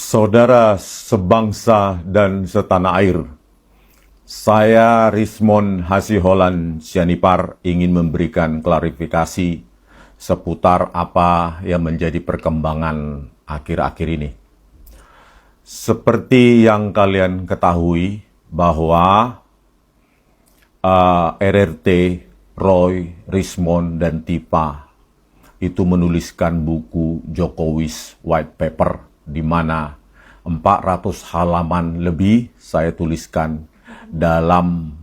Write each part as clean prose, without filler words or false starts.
Saudara sebangsa dan setanah air, saya Rismon Hasiholan Sianipar ingin memberikan klarifikasi seputar apa yang menjadi perkembangan akhir-akhir ini. Seperti yang kalian ketahui bahwa RRT, Roy, Rismon, dan Tipa itu menuliskan buku Jokowi's White Paper, di mana 400 halaman lebih saya tuliskan dalam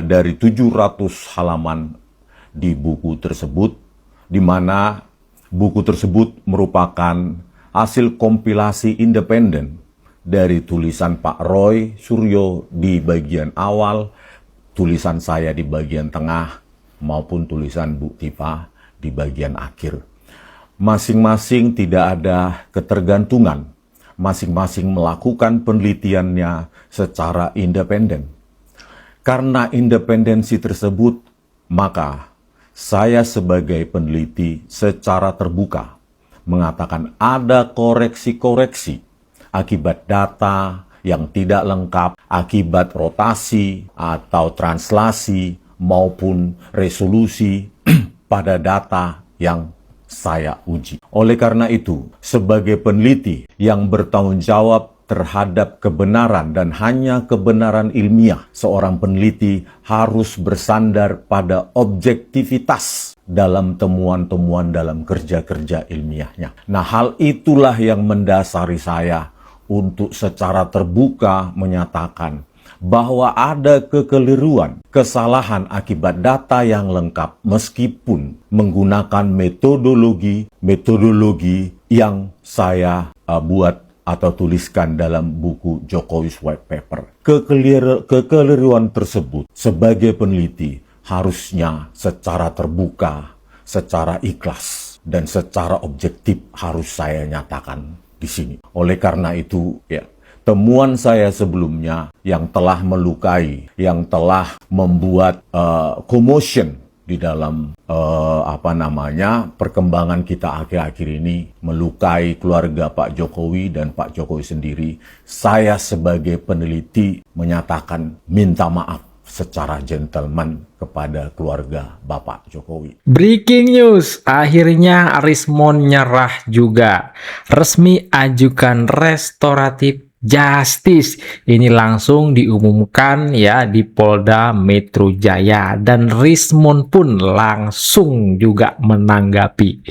dari 700 halaman di buku tersebut, di mana buku tersebut merupakan hasil kompilasi independen dari tulisan Pak Roy Suryo di bagian awal, tulisan saya di bagian tengah, maupun tulisan Bu Tipa di bagian akhir. Masing-masing tidak ada ketergantungan, masing-masing melakukan penelitiannya secara independen. Karena independensi tersebut, maka saya sebagai peneliti secara terbuka mengatakan ada koreksi-koreksi akibat data yang tidak lengkap, akibat rotasi atau translasi maupun resolusi pada data yang saya uji. Oleh karena itu, sebagai peneliti yang bertanggung jawab terhadap kebenaran dan hanya kebenaran ilmiah, seorang peneliti harus bersandar pada objektivitas dalam temuan-temuan dalam kerja-kerja ilmiahnya. Nah, hal itulah yang mendasari saya untuk secara terbuka menyatakan bahwa ada kekeliruan, kesalahan akibat data yang lengkap meskipun menggunakan metodologi yang saya buat atau tuliskan dalam buku Jokowi's White Paper. Kekeliruan tersebut sebagai peneliti harusnya secara terbuka, secara ikhlas, dan secara objektif harus saya nyatakan di sini. Oleh karena itu, temuan saya sebelumnya yang telah melukai, yang telah membuat commotion di dalam perkembangan kita akhir-akhir ini, melukai keluarga Pak Jokowi dan Pak Jokowi sendiri. Saya sebagai peneliti menyatakan minta maaf secara gentleman kepada keluarga Bapak Jokowi. Breaking news, akhirnya Rismon nyerah juga. Resmi ajukan restoratif justice. Ini langsung diumumkan ya di Polda Metro Jaya, dan Rismon pun langsung juga menanggapi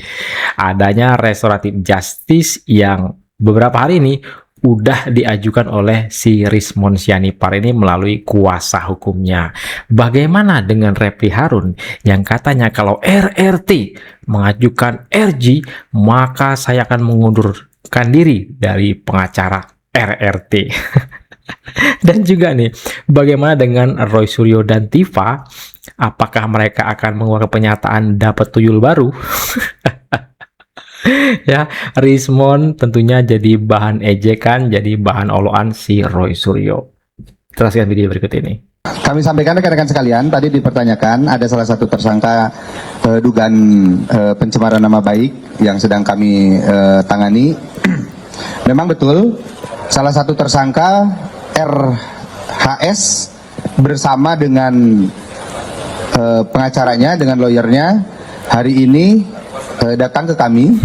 adanya restoratif justice yang beberapa hari ini udah diajukan oleh si Rismon Sianipar ini melalui kuasa hukumnya. Bagaimana dengan Refli Harun yang katanya kalau RRT mengajukan RG, maka saya akan mengundurkan diri dari pengacara RRT. Dan juga nih, bagaimana dengan Roy Suryo dan Tipa? Apakah mereka akan mengeluarkan pernyataan dapat tuyul baru? Ya, Rismon tentunya jadi bahan ejekan, jadi bahan olokan si Roy Suryo. Kita saksikan video berikut ini. Kami sampaikan rekan-rekan sekalian, tadi dipertanyakan ada salah satu tersangka dugaan pencemaran nama baik yang sedang kami tangani. Memang betul, salah satu tersangka RHS bersama dengan pengacaranya, dengan lawyernya, hari ini datang ke kami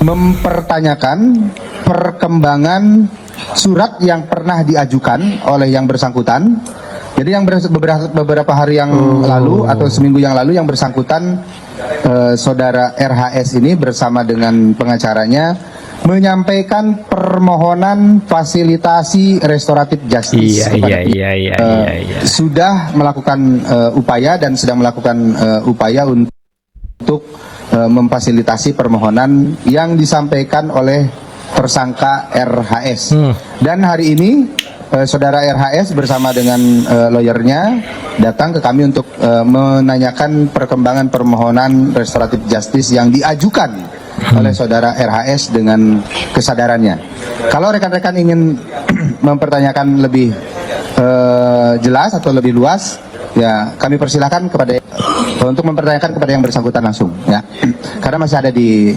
mempertanyakan perkembangan surat yang pernah diajukan oleh yang bersangkutan. Jadi yang beberapa hari yang lalu atau seminggu yang lalu yang bersangkutan saudara RHS ini bersama dengan pengacaranya menyampaikan permohonan fasilitasi restoratif justice. Sudah melakukan upaya dan sedang melakukan upaya untuk memfasilitasi permohonan yang disampaikan oleh tersangka RHS. Dan hari ini saudara RHS bersama dengan lawyernya datang ke kami untuk menanyakan perkembangan permohonan restoratif justice yang diajukan oleh saudara RHS dengan kesadarannya. Kalau rekan-rekan ingin mempertanyakan lebih jelas atau lebih luas, ya kami persilahkan untuk mempertanyakan kepada yang bersangkutan langsung, ya, karena masih ada di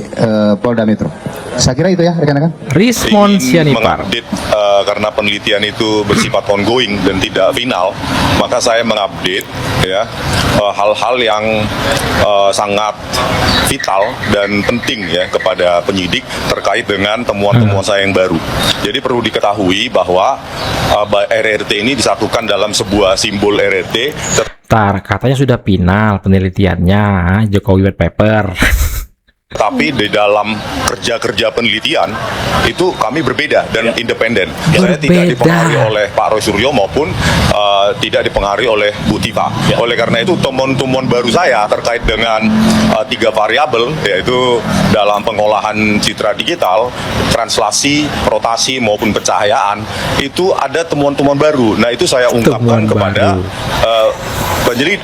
Polda Metro. Saya kira itu ya rekan-rekan. Rismon ingin Sianipar. mengupdate karena penelitian itu bersifat ongoing dan tidak final, maka saya mengupdate ya hal-hal yang sangat vital dan penting ya kepada penyidik terkait dengan temuan-temuan saya yang baru. Jadi perlu diketahui bahwa RRT ini disatukan dalam sebuah simbol RRT. Tar, katanya sudah final penelitiannya Jokowi White Paper. Tapi di dalam kerja-kerja penelitian itu kami berbeda dan independen. Saya tidak dipengaruhi oleh Pak Roy Suryo maupun tidak dipengaruhi oleh Bu Tiva. Oleh karena itu temuan-temuan baru saya terkait dengan 3 variabel, yaitu dalam pengolahan citra digital, translasi, rotasi maupun pencahayaan, itu ada temuan-temuan baru. Nah itu saya ungkapkan kepada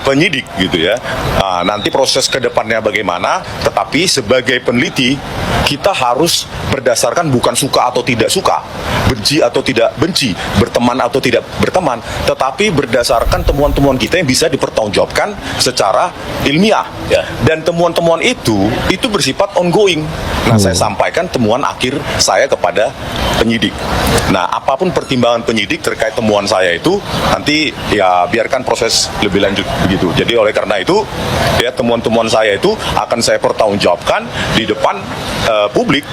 penyidik gitu ya. Nah, nanti proses ke depannya bagaimana, tetapi sebagai peneliti kita harus berdasarkan bukan suka atau tidak suka, benci atau tidak benci, berteman atau tidak berteman, tetapi berdasarkan temuan-temuan kita yang bisa dipertanggungjawabkan secara ilmiah. Dan temuan-temuan itu bersifat ongoing. Nah, saya sampaikan temuan akhir saya kepada penyidik. Nah, apapun pertimbangan penyidik terkait temuan saya itu nanti ya biarkan proses lebih lanjut begitu. Jadi oleh karena itu ya temuan-temuan saya itu akan saya pertanggungjawabkan di depan publik.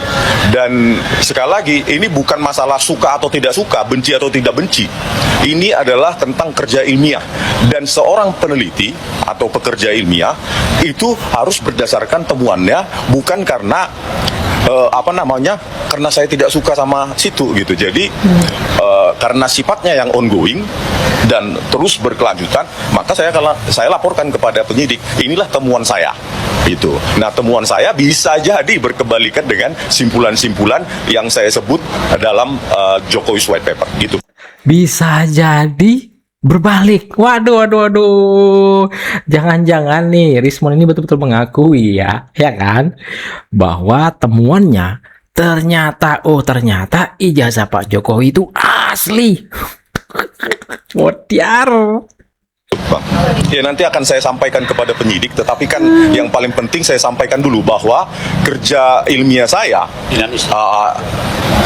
Dan sekali lagi ini bukan masalah suka atau tidak suka, benci atau tidak benci. Ini adalah tentang kerja ilmiah, dan seorang peneliti atau pekerja ilmiah itu harus berdasarkan temuannya bukan karena karena saya tidak suka sama situ gitu. Jadi karena sifatnya yang ongoing dan terus berkelanjutan, maka saya laporkan kepada penyidik, inilah temuan saya itu. Nah, temuan saya bisa jadi berkebalikan dengan simpulan-simpulan yang saya sebut dalam Jokowi's White Paper gitu. Bisa jadi berbalik. Waduh. Jangan-jangan nih Rismon ini betul-betul mengakui ya kan, bahwa temuannya ternyata ijazah Pak Jokowi itu asli. Modiar. Ya nanti akan saya sampaikan kepada penyidik, tetapi kan yang paling penting saya sampaikan dulu bahwa kerja ilmiah saya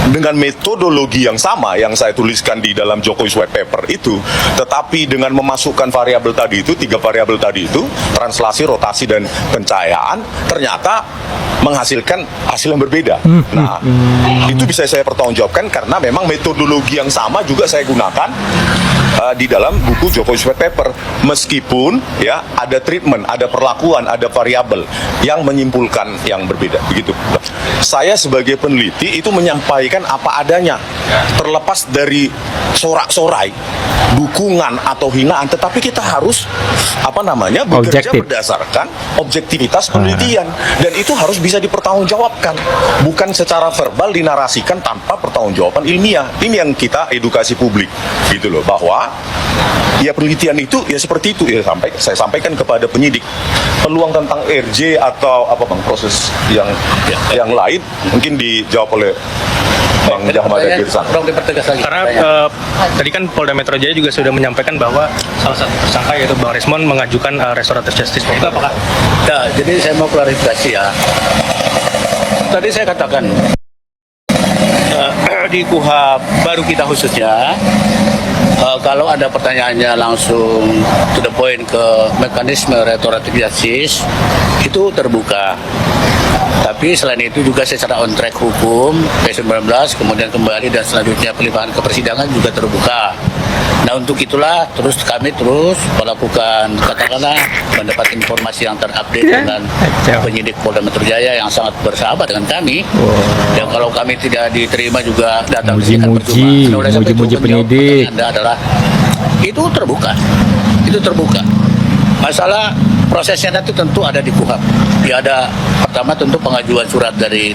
dengan metodologi yang sama yang saya tuliskan di dalam Jokowi's White Paper itu, tetapi dengan memasukkan variabel tadi itu, 3 variabel tadi itu, translasi, rotasi, dan pencahayaan, ternyata menghasilkan hasil yang berbeda. Nah, itu bisa saya pertanggungjawabkan karena memang metodologi yang sama juga saya gunakan di dalam buku Jokowi's White Paper, meskipun ya ada treatment, ada perlakuan, ada variabel yang menyimpulkan yang berbeda begitu. Saya sebagai peneliti itu menyampaikan apa adanya, terlepas dari sorak-sorai, dukungan atau hinaan, tetapi kita harus bekerja berdasarkan objektivitas penelitian, dan itu harus bisa dipertanggungjawabkan, bukan secara verbal dinarasikan tanpa pertanggungjawaban ilmiah. Ini yang kita edukasi publik gitu loh, bahwa ya penelitian itu ya seperti itu ya, saya sampaikan kepada penyidik. Peluang tentang RJ atau proses yang lain mungkin dijawab oleh Bang Jahmada Girsang. Karena tadi kan Polda Metro Jaya juga sudah menyampaikan bahwa salah satu tersangka yaitu Bang Rismon mengajukan restoratif justice. Itu apakah? Ya, jadi saya mau klarifikasi ya. Tadi saya katakan di KUHP baru kita khususnya, kalau ada pertanyaannya langsung to the point ke mekanisme restoratif justice itu terbuka. Tapi selain itu juga secara on track hukum P19 kemudian kembali dan selanjutnya pelimpahan ke persidangan juga terbuka. Nah, untuk itulah kami terus melakukan katakanlah mendapat informasi yang terupdate dengan penyidik Polda Metro Jaya yang sangat bersahabat dengan kami. Dan kalau kami tidak diterima juga datang ke sini muji penyidik. Anda adalah itu terbuka. Masalah prosesnya nanti tentu ada di KUHP. Ya, ada pertama tentu pengajuan surat dari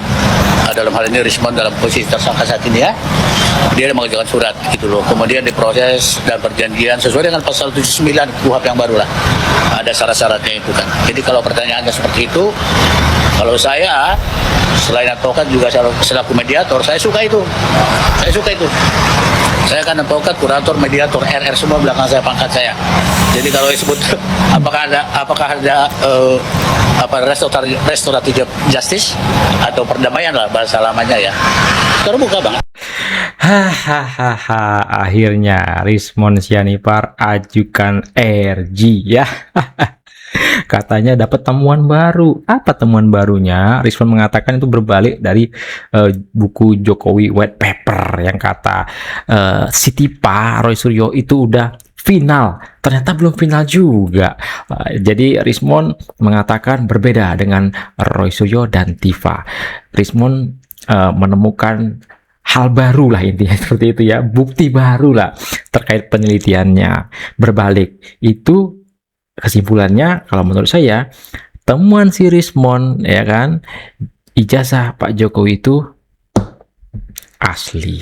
dalam hal ini Rismon dalam posisi tersangka saat ini ya. Dia mengajukan surat gitu loh. Kemudian diproses dan perjanjian sesuai dengan pasal 79 KUHP yang baru lah. Ada syarat-syaratnya itu kan. Jadi kalau pertanyaannya seperti itu, Kalau saya selain advokat juga selaku mediator, saya suka itu. Saya kan advokat, kurator, mediator, RR semua belakang saya, pangkat saya. Jadi kalau disebut apakah ada restoratif justice atau perdamaian lah bahasa lamanya ya. Terbuka banget. Hahaha, akhirnya Rismon Sianipar ajukan RG ya. Katanya dapat temuan baru. Apa temuan barunya? Rismon mengatakan itu berbalik dari buku Jokowi White Paper yang kata Sitipa Roy Suryo itu udah final. Ternyata belum final juga. Jadi Rismon mengatakan berbeda dengan Roy Suryo dan Tifa. Rismon menemukan hal baru lah, intinya seperti itu ya, bukti baru lah terkait penelitiannya. Berbalik itu kesimpulannya, kalau menurut saya temuan si Rismon ya kan, ijazah Pak Jokowi itu asli.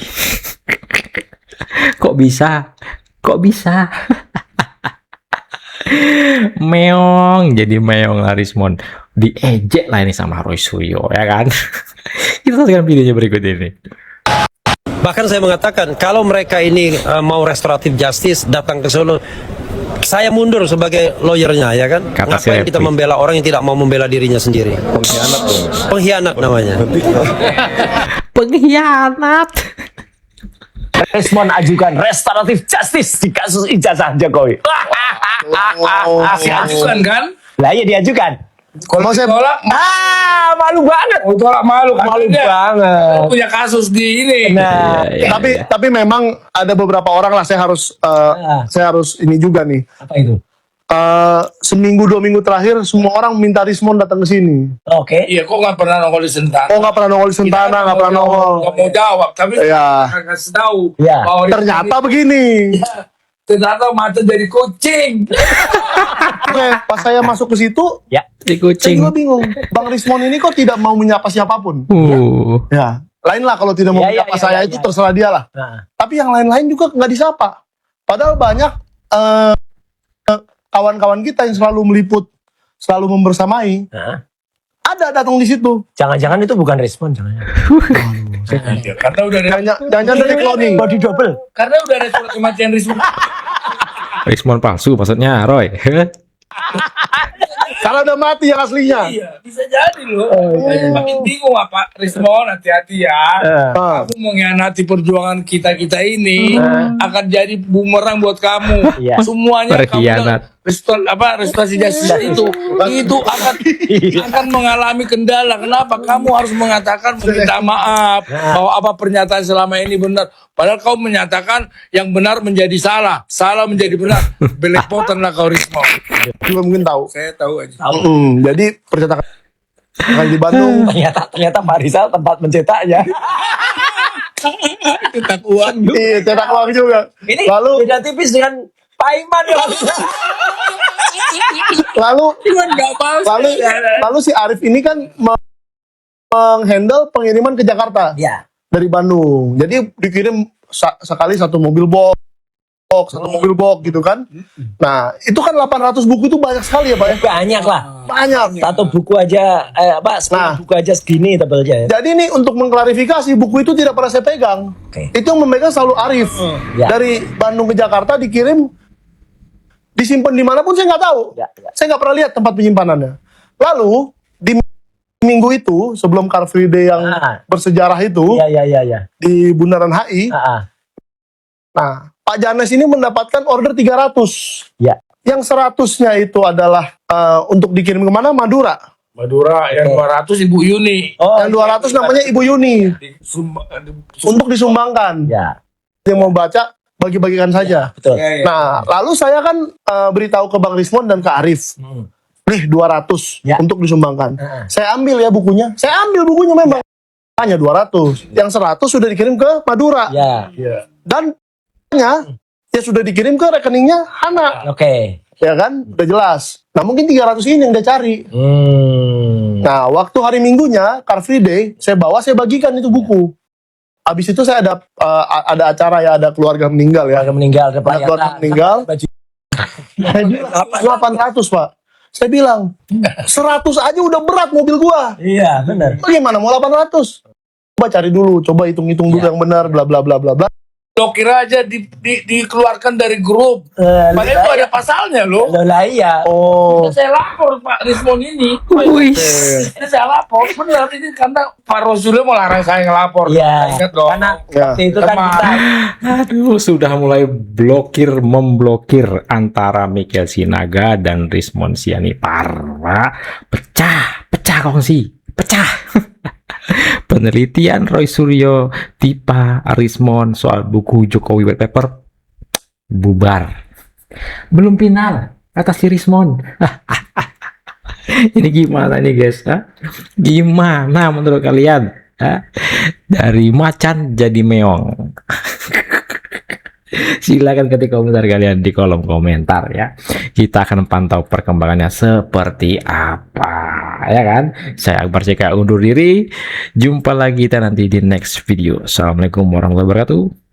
Kok bisa meong, jadi meong lah Rismon, diejek lah ini sama Roy Suryo ya kan. Kita saksikan videonya berikut ini. Bahkan saya mengatakan kalau mereka ini mau restoratif justice datang ke Solo, saya mundur sebagai lawyernya ya kan. Kata Ngapain si kita Repri. membela orang yang tidak mau membela dirinya sendiri? Pengkhianat namanya. Pengkhianat. Rismon ajukan restoratif justice di kasus ijazah Jokowi. Diajukan kan? Lah iya diajukan. Kalau saya tolak, Malu banget. tolak malu Malu dia banget. punya kasus di ini. Nah, Tapi memang ada beberapa orang lah, saya harus ini juga nih. apa itu? Seminggu 2 minggu terakhir semua orang minta Rismon datang ke sini. Oke. Iya, kok nggak pernah nongol di Sentana? Oh, nggak pernah nongol di Sentana, nggak pernah nongol. Nggak mau jawab, tapi Iya. nggak kasih tahu. Iya. bahwa di Ternyata sini- begini. ternyata mata jadi kucing. Oke, pas saya masuk ke situ, Ya. Di saya kucing. juga bingung. Bang Rismon ini kok tidak mau menyapa siapapun? Ya, lain lah kalau tidak mau Ya, ya, menyapa ya, saya ya, itu ya. terserah dia lah. Nah. Tapi yang lain-lain juga nggak disapa. Padahal banyak kawan-kawan kita yang selalu meliput, selalu membersamai. Nah. Ada datang di situ. Jangan-jangan itu bukan Rismon, jangan. Iya, karena udah ada, Jangan dari cloning. Body double. karena udah ada surat kematian Risma. Rismon palsu maksudnya, Roy. Karena udah mati yang aslinya. Iya, bisa jadi loh. Makin bingung apa Rismon, hati-hati ya. Kamu mengkhianati perjuangan kita ini akan jadi bumerang buat kamu. Iya. Semuanya Berkhianat. restorasi justice itu akan mengalami kendala. Kenapa? Kamu harus mengatakan meminta maaf bahwa apa pernyataan selama ini benar. Padahal kau menyatakan yang benar menjadi salah, salah menjadi benar. Belepotan lah kau Rismon. Juga mungkin tahu. Saya tahu aja. Jadi percetakan di Bandung. Ternyata Pak Rizal tempat mencetaknya. Cetak uang. Iya, cetak uang juga. Ini Lalu beda tipis dengan Pak Iman ya. lalu si Arif ini kan menghandle pengiriman ke Jakarta Ya. dari Bandung. Jadi dikirim sekali satu mobil box, gitu kan. Nah, itu kan 800 buku itu banyak sekali ya, Pak ya? Banyak lah. Banyak. Satu buku aja, buku aja segini tebelnya ya. Jadi ini untuk mengklarifikasi, buku itu tidak pernah saya pegang. Oke. Itu yang memegang selalu Arif. Ya. Dari Bandung ke Jakarta dikirim, disimpan dimanapun saya nggak tahu. Ya. Saya nggak pernah lihat tempat penyimpanannya. Lalu di minggu itu sebelum Car Free Day yang bersejarah itu Iya. di Bundaran HI, nah Pak Janes ini mendapatkan order 300. Ya. Yang 100-nya itu adalah untuk dikirim kemana? Madura. Madura, yang 200 Ibu Yuni. Yang 200 namanya Ibu Yuni. Untuk disumbangkan. Ya. Yang mau baca, bagi-bagikan saja. Betul. Nah, lalu saya kan beritahu ke Bang Rismon dan ke Arif. Nih 200 untuk disumbangkan. Saya ambil ya bukunya. Saya ambil bukunya memang. Hanya 200. Yang 100 sudah dikirim ke Madura. Ya. Dan ya sudah dikirim ke rekeningnya Hana. Oke. Ya kan? Udah jelas. Nah, mungkin 300 ini yang dia cari. Nah, waktu hari Minggunya, Car Free Day, saya bagikan itu buku. Habis itu saya ada acara ya, ada keluarga meninggal ya. Keluarga meninggal, ada Ada keluarga meninggal. 800, Pak. Saya bilang 100 aja udah berat mobil gua. Iya, benar. Bagaimana mau 800? Coba cari dulu, coba hitung-hitung dulu yang benar, bla bla bla bla bla. Blokir aja dikeluarkan dari grup. Padahal itu ada pasalnya loh. Lah iya. Oh, Saya lapor Pak Rismon ini. Wih. Ini saya lapor, benar ini karena Pak Rosulnya mau larang saya ngelapor. Iya. Ingat dong. Karena Ya. waktu itu kan kita Aduh, sudah mulai memblokir antara Michael Sinaga dan Rismon Sianipar. Pecah kongsi, pecah. Penelitian Roy Suryo, Tipa, Rismon soal buku Jokowi White Paper bubar. Belum final, kata si Rismon. Ini gimana nih guys? Gimana menurut kalian? Dari macan jadi meong. Silakan ketik komentar kalian di kolom komentar ya. Kita akan pantau perkembangannya seperti apa, ya kan? Saya Akbar CK undur diri. Jumpa lagi kita nanti di next video. Assalamualaikum warahmatullahi wabarakatuh.